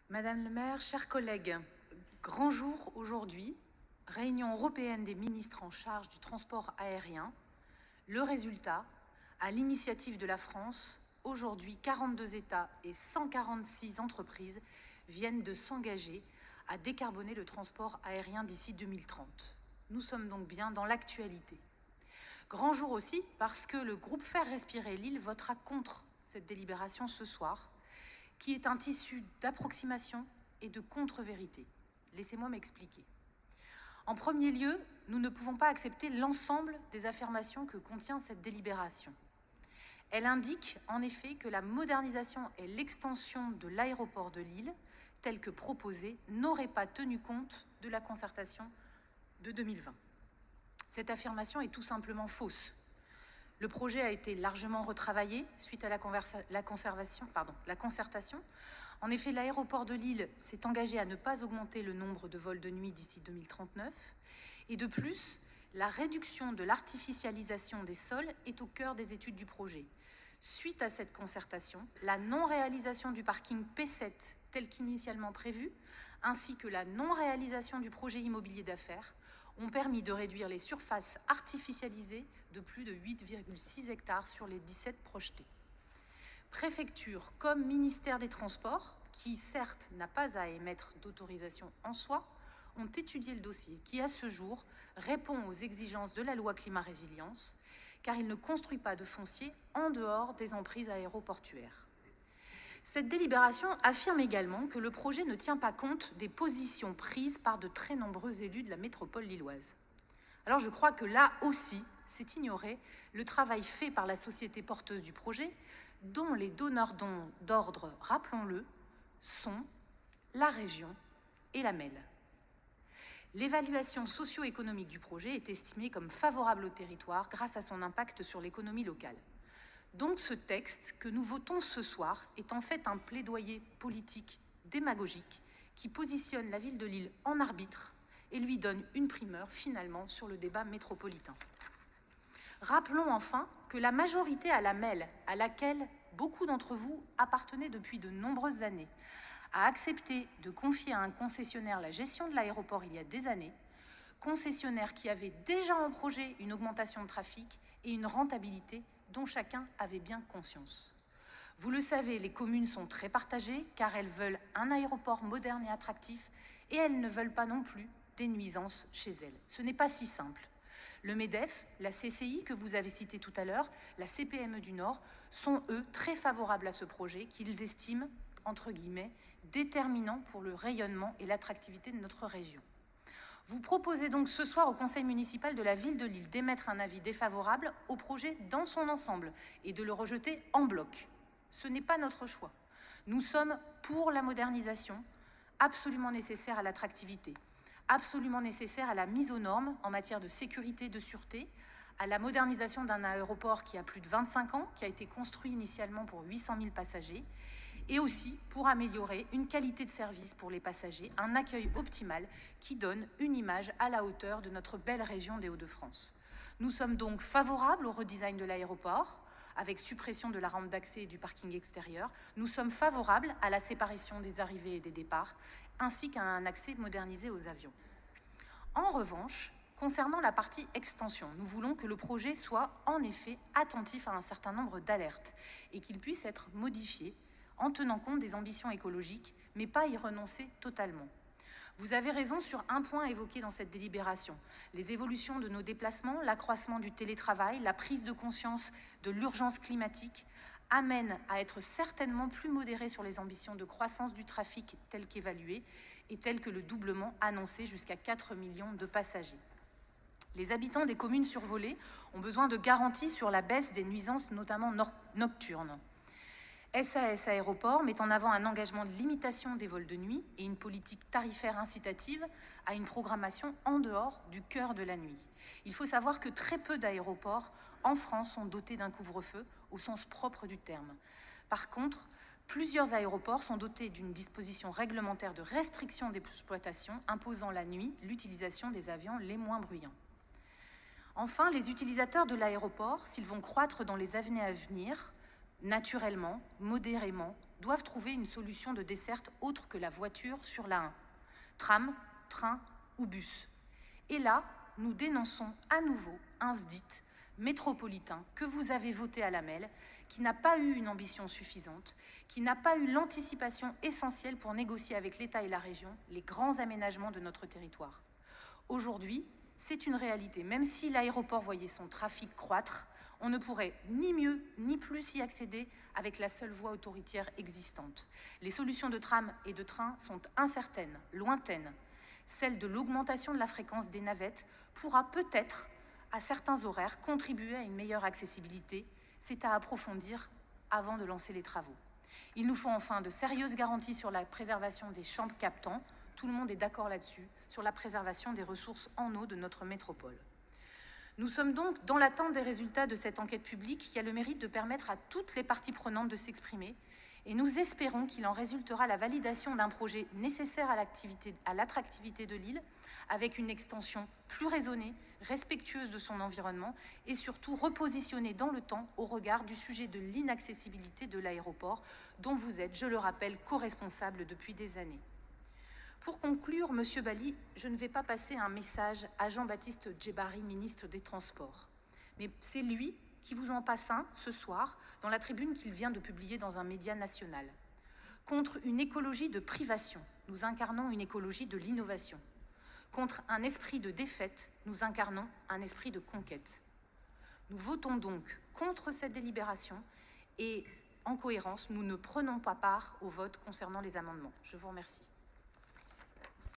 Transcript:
Madame le maire, chers collègues, grand jour aujourd'hui, réunion européenne des ministres en charge du transport aérien. Le résultat, à l'initiative de la France, aujourd'hui 42 États et 146 entreprises viennent de s'engager à décarboner le transport aérien d'ici 2030. Nous sommes donc bien dans l'actualité. Grand jour aussi parce que le groupe Faire Respirer l'île votera contre cette délibération ce soir, qui est un tissu d'approximation et de contre-vérité. Laissez-moi m'expliquer. En premier lieu, nous ne pouvons pas accepter l'ensemble des affirmations que contient cette délibération. Elle indique en effet que la modernisation et l'extension de l'aéroport de Lille, telle que proposée, n'auraient pas tenu compte de la concertation de 2020. Cette affirmation est tout simplement fausse. Le projet a été largement retravaillé suite à la concertation. En effet, l'aéroport de Lille s'est engagé à ne pas augmenter le nombre de vols de nuit d'ici 2039. Et de plus, la réduction de l'artificialisation des sols est au cœur des études du projet. Suite à cette concertation, la non-réalisation du parking P7 tel qu'initialement prévu, ainsi que la non-réalisation du projet immobilier d'affaires, ont permis de réduire les surfaces artificialisées de plus de 8,6 hectares sur les 17 projetés. Préfecture comme ministère des Transports, qui certes n'a pas à émettre d'autorisation en soi, ont étudié le dossier qui, à ce jour, répond aux exigences de la loi climat-résilience, car il ne construit pas de foncier en dehors des emprises aéroportuaires. Cette délibération affirme également que le projet ne tient pas compte des positions prises par de très nombreux élus de la métropole lilloise. Alors je crois que là aussi, c'est ignorer le travail fait par la société porteuse du projet, dont les donneurs d'ordre, rappelons-le, sont la région et la MEL. L'évaluation socio-économique du projet est estimée comme favorable au territoire grâce à son impact sur l'économie locale. Donc ce texte que nous votons ce soir est en fait un plaidoyer politique démagogique qui positionne la ville de Lille en arbitre et lui donne une primeur finalement sur le débat métropolitain. Rappelons enfin que la majorité à la MEL, à laquelle beaucoup d'entre vous appartenaient depuis de nombreuses années, a accepté de confier à un concessionnaire la gestion de l'aéroport il y a des années, concessionnaire qui avait déjà en projet une augmentation de trafic et une rentabilité dont chacun avait bien conscience. Vous le savez, les communes sont très partagées car elles veulent un aéroport moderne et attractif et elles ne veulent pas non plus des nuisances chez elles. Ce n'est pas si simple. Le MEDEF, la CCI que vous avez cité tout à l'heure, la CPME du Nord sont eux très favorables à ce projet qu'ils estiment, entre guillemets, déterminant pour le rayonnement et l'attractivité de notre région. Vous proposez donc ce soir au conseil municipal de la ville de Lille d'émettre un avis défavorable au projet dans son ensemble et de le rejeter en bloc. Ce n'est pas notre choix. Nous sommes pour la modernisation, absolument nécessaire à l'attractivité, absolument nécessaire à la mise aux normes en matière de sécurité et de sûreté, à la modernisation d'un aéroport qui a plus de 25 ans, qui a été construit initialement pour 800 000 passagers, et aussi pour améliorer une qualité de service pour les passagers, un accueil optimal qui donne une image à la hauteur de notre belle région des Hauts-de-France. Nous sommes donc favorables au redesign de l'aéroport, avec suppression de la rampe d'accès et du parking extérieur. Nous sommes favorables à la séparation des arrivées et des départs, ainsi qu'à un accès modernisé aux avions. En revanche, concernant la partie extension, nous voulons que le projet soit en effet attentif à un certain nombre d'alertes et qu'il puisse être modifié en tenant compte des ambitions écologiques, mais pas y renoncer totalement. Vous avez raison sur un point évoqué dans cette délibération. Les évolutions de nos déplacements, l'accroissement du télétravail, la prise de conscience de l'urgence climatique amènent à être certainement plus modérés sur les ambitions de croissance du trafic telles qu'évaluées et telles que le doublement annoncé jusqu'à 4 millions de passagers. Les habitants des communes survolées ont besoin de garanties sur la baisse des nuisances, notamment nocturnes. SAS Aéroport met en avant un engagement de limitation des vols de nuit et une politique tarifaire incitative à une programmation en dehors du cœur de la nuit. Il faut savoir que très peu d'aéroports en France sont dotés d'un couvre-feu au sens propre du terme. Par contre, plusieurs aéroports sont dotés d'une disposition réglementaire de restriction d'exploitation imposant la nuit l'utilisation des avions les moins bruyants. Enfin, les utilisateurs de l'aéroport, s'ils vont croître dans les années à venir, naturellement, modérément, doivent trouver une solution de desserte autre que la voiture sur la 1. Tram, train ou bus. Et là, nous dénonçons à nouveau un SDIT métropolitain que vous avez voté à la mêle, qui n'a pas eu une ambition suffisante, qui n'a pas eu l'anticipation essentielle pour négocier avec l'État et la région les grands aménagements de notre territoire. Aujourd'hui, c'est une réalité. Même si l'aéroport voyait son trafic croître, on ne pourrait ni mieux ni plus y accéder avec la seule voie autoritaire existante. Les solutions de tram et de train sont incertaines, lointaines. Celle de l'augmentation de la fréquence des navettes pourra peut-être, à certains horaires, contribuer à une meilleure accessibilité. C'est à approfondir avant de lancer les travaux. Il nous faut enfin de sérieuses garanties sur la préservation des champs captants. Tout le monde est d'accord là-dessus, sur la préservation des ressources en eau de notre métropole. Nous sommes donc dans l'attente des résultats de cette enquête publique qui a le mérite de permettre à toutes les parties prenantes de s'exprimer et nous espérons qu'il en résultera la validation d'un projet nécessaire à l'attractivité de l'île avec une extension plus raisonnée, respectueuse de son environnement et surtout repositionnée dans le temps au regard du sujet de l'inaccessibilité de l'aéroport dont vous êtes, je le rappelle, co-responsable depuis des années. Pour conclure, Monsieur Bali, je ne vais pas passer un message à Jean-Baptiste Djebbari, ministre des Transports. Mais c'est lui qui vous en passe un ce soir dans la tribune qu'il vient de publier dans un média national. Contre une écologie de privation, nous incarnons une écologie de l'innovation. Contre un esprit de défaite, nous incarnons un esprit de conquête. Nous votons donc contre cette délibération et, en cohérence, nous ne prenons pas part au vote concernant les amendements. Je vous remercie.